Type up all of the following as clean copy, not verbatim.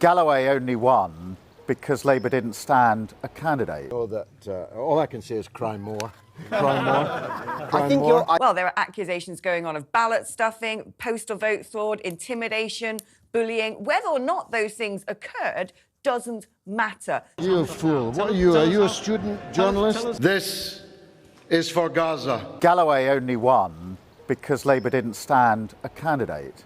Galloway only won because Labour didn't stand a candidate. All I can say is cry more. Cry more. I think more. Well, there are accusations going on of ballot stuffing, postal vote fraud, intimidation, bullying. Whether or not those things occurred doesn't matter. You fool. What are you? Are you a student journalist? This is for Gaza. Galloway only won because Labour didn't stand a candidate.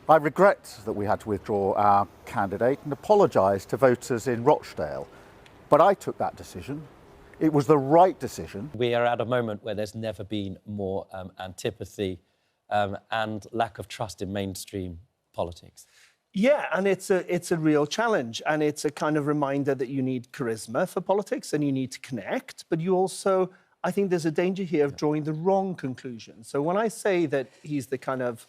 I regret that we had to withdraw our candidate and apologise to voters in Rochdale. But I took that decision. It was the right decision. We are at a moment where there's never been more antipathy and lack of trust in mainstream politics. Yeah, and it's a real challenge, and it's a kind of reminder that you need charisma for politics and you need to connect, but you also, I think there's a danger here of drawing the wrong conclusion. So when I say that he's the kind of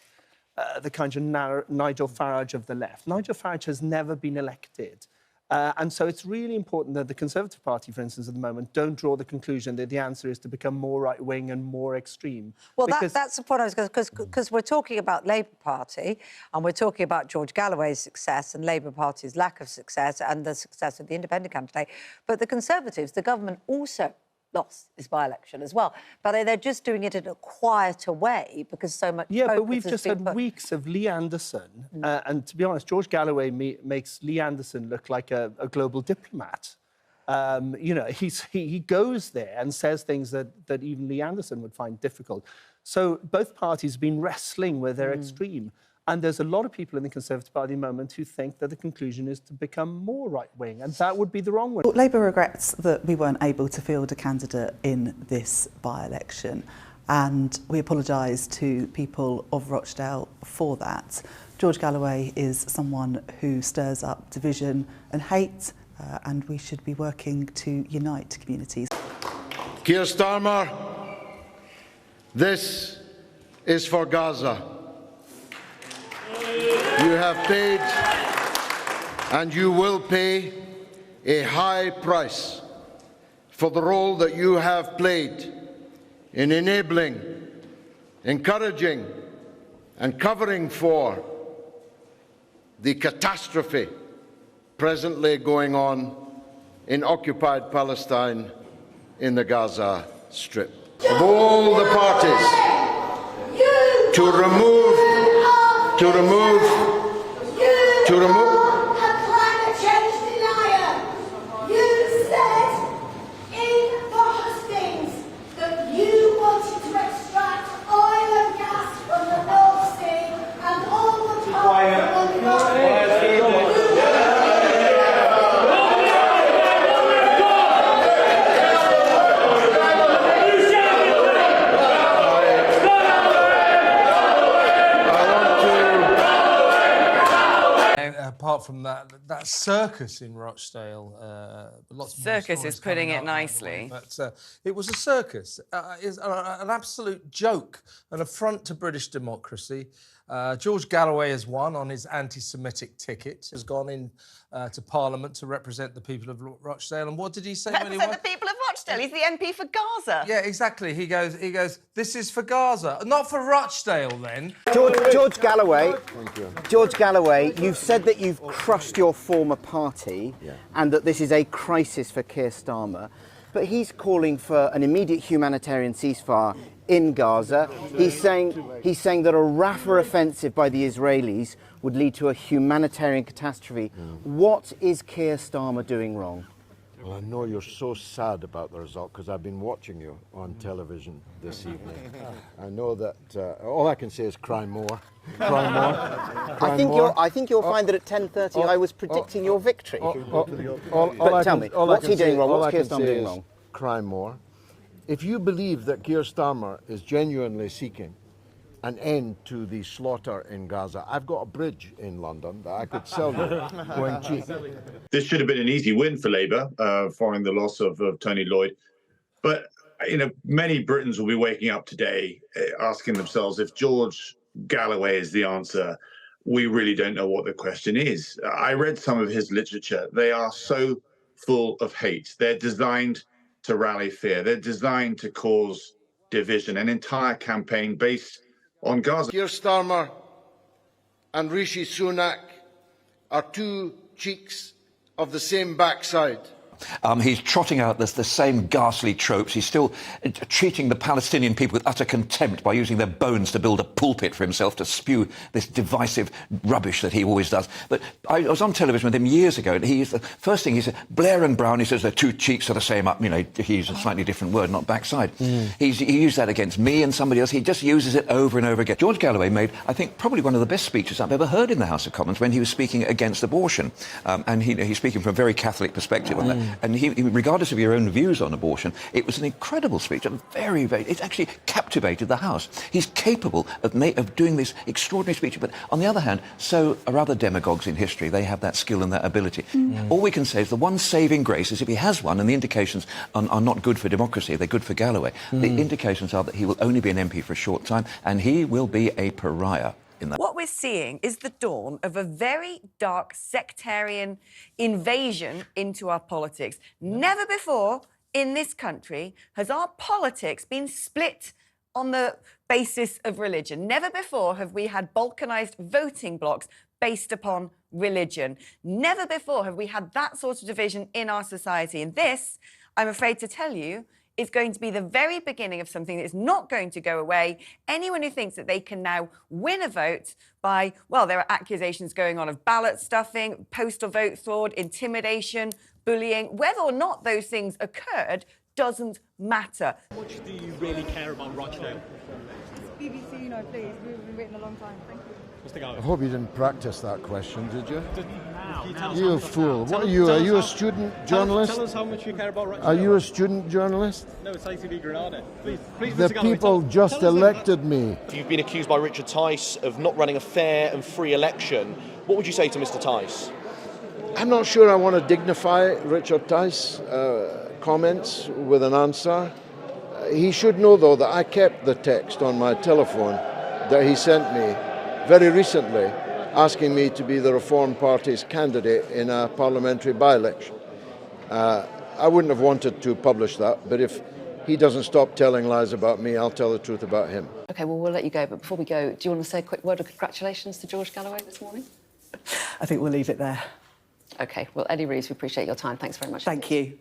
Nigel Farage of the left, Nigel Farage has never been elected. And so it's really important that the Conservative Party, for instance, at the moment, don't draw the conclusion that the answer is to become more right-wing and more extreme. Well, that's the point I was going to... Because we're talking about Labour Party and we're talking about George Galloway's success and Labour Party's lack of success and the success of the independent candidate. But the Conservatives, the government also lost this by-election as well. But they're just doing it in a quieter way because so much... Yeah, but we've just had weeks of Lee Anderson. And to be honest, George Galloway makes Lee Anderson look like a global diplomat. You know, he goes there and says things that even Lee Anderson would find difficult. So both parties have been wrestling with their extreme. And there's a lot of people in the Conservative Party at the moment who think that the conclusion is to become more right-wing, and that would be the wrong one. Well, Labour regrets that we weren't able to field a candidate in this by-election, and we apologise to people of Rochdale for that. George Galloway is someone who stirs up division and hate, and we should be working to unite communities. Keir Starmer, this is for Gaza. You have paid and you will pay a high price for the role that you have played in enabling, encouraging and covering for the catastrophe presently going on in occupied Palestine in the Gaza Strip. Of all the parties to remove climate change denier. You said in the hustings that you wanted to extract oil and gas from the North Sea and all the parts of the North Sea. Apart from that circus in Rochdale, lots of circus is putting it nicely. But it was a circus. It's an absolute joke, an affront to British democracy. George Galloway has won on his anti-Semitic ticket, has gone in to Parliament to represent the people of Rochdale. And what did he say when he won? Represent the people of Rochdale. He's the MP for Gaza. Yeah, exactly. He goes, this is for Gaza, not for Rochdale, then. George Galloway, George Galloway, you've said that you've crushed your former party and that this is a crisis for Keir Starmer, but he's calling for an immediate humanitarian ceasefire in Gaza. He's saying that a Rafah offensive by the Israelis would lead to a humanitarian catastrophe. What is Keir Starmer doing wrong? Well, I know you're so sad about the result because I've been watching you on television this evening. I know that all I can say is cry more. Cry more. Cry I think you'll find that at 10:30 I was predicting your victory. But tell me, what's he doing wrong? What's Keir Starmer doing wrong? Cry more. If you believe that Keir Starmer is genuinely seeking an end to the slaughter in Gaza, I've got a bridge in London that I could sell you going cheap. This should have been an easy win for Labour following the loss of Tony Lloyd. But, you know, many Britons will be waking up today asking themselves, if George Galloway is the answer, we really don't know what the question is. I read some of his literature. They are so full of hate. They're designed to rally fear. They're designed to cause division, an entire campaign based on Gaza. Keir Starmer and Rishi Sunak are two cheeks of the same backside. He's trotting out the same ghastly tropes. He's still treating the Palestinian people with utter contempt by using their bones to build a pulpit for himself to spew this divisive rubbish that he always does. But I was on television with him years ago, and the first thing he said, Blair and Brown, he says, their two cheeks are the same up. You know, he used a slightly different word, not backside. He used that against me and somebody else. He just uses it over and over again. George Galloway made, I think, probably one of the best speeches I've ever heard in the House of Commons when he was speaking against abortion. And he's speaking from a very Catholic perspective on that. And he, regardless of your own views on abortion, it was an incredible speech. It actually captivated the House. He's capable of doing this extraordinary speech. But on the other hand, so are other demagogues in history. They have that skill and that ability. All we can say is the one saving grace is if he has one, and the indications are not good for democracy, they're good for Galloway. The indications are that he will only be an MP for a short time, and he will be a pariah. What we're seeing is the dawn of a very dark sectarian invasion into our politics. Never before in this country has our politics been split on the basis of religion. Never before have we had balkanised voting blocs based upon religion. Never before have we had that sort of division in our society. And this, I'm afraid to tell you, is going to be the very beginning of something that is not going to go away. Anyone who thinks that they can now win a vote by, well, there are accusations going on of ballot stuffing, postal vote fraud, intimidation, bullying. Whether or not those things occurred doesn't matter. How much do you really care about Rochdale? BBC, no, please. We've been waiting a long time. Thank you. I hope you didn't practice that question, did you? Now. You fool. What are you? Are you a student journalist? Tell us how much you care about Rochdale. Are you a student journalist? No, it's ITV Granada. Please, the people just elected me. You've been accused by Richard Tice of not running a fair and free election. What would you say to Mr. Tice? I'm not sure I want to dignify Richard Tice comments with an answer. He should know, though, that I kept the text on my telephone that he sent me very recently, asking me to be the Reform Party's candidate in a parliamentary by-election. I wouldn't have wanted to publish that, but if he doesn't stop telling lies about me, I'll tell the truth about him. OK, well, we'll let you go, but before we go, do you want to say a quick word of congratulations to George Galloway this morning? I think we'll leave it there. OK, well, Eddie Rees, we appreciate your time. Thanks very much. Thank you.